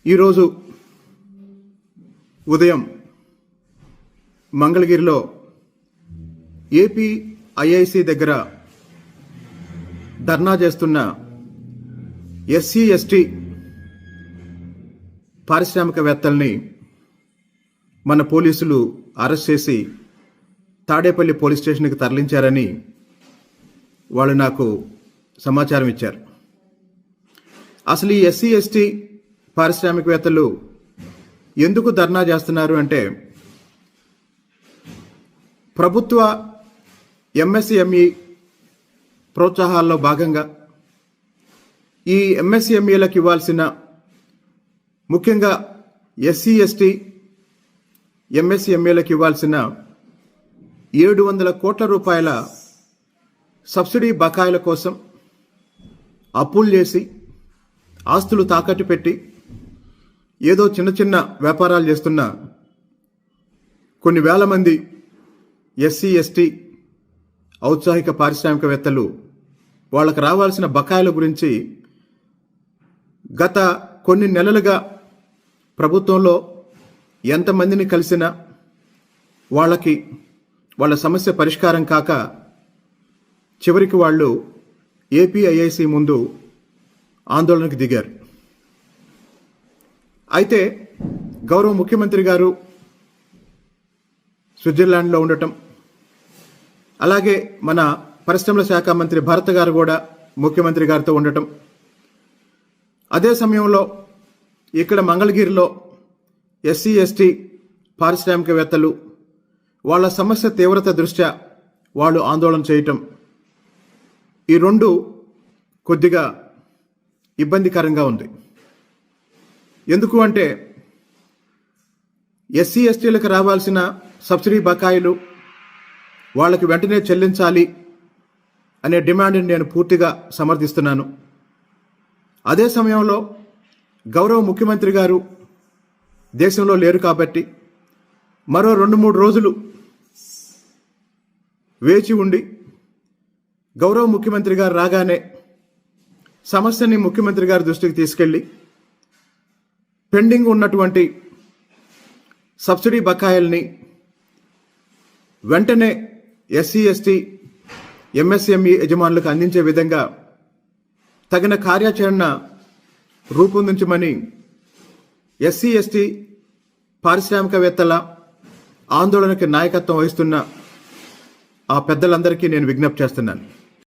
ఈరోజు ఉదయం మంగళగిరిలో ఏపీ ఐఐసి దగ్గర ధర్నా చేస్తున్న ఎస్సీ ఎస్టీ పారిశ్రామికవేత్తల్ని మన పోలీసులు అరెస్ట్ చేసి తాడేపల్లి పోలీస్ స్టేషన్కి తరలించారని వాళ్ళు నాకు సమాచారం ఇచ్చారు. అసలు ఈ ఎస్సీ ఎస్టీ పారిశ్రామికవేత్తలు ఎందుకు ధర్నా చేస్తున్నారు అంటే, ప్రభుత్వ ఎంఎస్ఎంఈ ప్రోత్సాహాల్లో భాగంగా ఈ ఎంఎస్ఎంఈలకు ఇవ్వాల్సిన, ముఖ్యంగా ఎస్సీ ఎస్టీ ఎంఎస్ఎంఈలకు ఇవ్వాల్సిన 700 కోట్ల రూపాయల సబ్సిడీ బకాయిల కోసం అప్పులు చేసి ఆస్తులు తాకట్టు పెట్టి ఏదో చిన్న చిన్న వ్యాపారాలు చేస్తున్న కొన్ని వేల మంది ఎస్సీ ఎస్టీ ఔత్సాహిక పారిశ్రామికవేత్తలు వాళ్ళకు రావాల్సిన బకాయిల గురించి గత కొన్ని నెలలుగా ప్రభుత్వంలో ఎంతమందిని కలిసినా వాళ్ళ సమస్య పరిష్కారం కాక చివరికి వాళ్ళు ఏపీఐఐసి ముందు ఆందోళనకు దిగారు. అయితే గౌరవ ముఖ్యమంత్రి గారు స్విట్జర్లాండ్లో ఉండటం, అలాగే మన పరిశ్రమల శాఖ మంత్రి భరత్ గారు కూడా ముఖ్యమంత్రి గారితో ఉండటం, అదే సమయంలో ఇక్కడ మంగళగిరిలో ఎస్సీ ఎస్టీ పారిశ్రామికవేత్తలు వాళ్ళ సమస్య తీవ్రత దృష్ట్యా వాళ్ళు ఆందోళన చేయటం, ఈ రెండు కొద్దిగా ఇబ్బందికరంగా ఉంది. ఎందుకు అంటే, ఎస్సీ ఎస్టీలకు రావాల్సిన సబ్సిడీ బకాయిలు వాళ్ళకి వెంటనే చెల్లించాలి అనే డిమాండ్ని నేను పూర్తిగా సమర్థిస్తున్నాను. అదే సమయంలో గౌరవ ముఖ్యమంత్రి గారు దేశంలో లేరు కాబట్టి మరో 2-3 రోజులు వేచి ఉండి గౌరవ ముఖ్యమంత్రి గారు రాగానే సమస్యని ముఖ్యమంత్రి గారి దృష్టికి తీసుకెళ్లి పెండింగ్ ఉన్నటువంటి సబ్సిడీ బకాయిల్ని వెంటనే ఎస్సీ ఎస్టీ ఎంఎస్ఎంఈ యజమానులకు అందించే విధంగా తగిన కార్యాచరణ రూపొందించమని ఎస్సీ ఎస్టీ పారిశ్రామికవేత్తల ఆందోళనకి నాయకత్వం వహిస్తున్న ఆ పెద్దలందరికీ నేను విజ్ఞప్తి చేస్తున్నాను.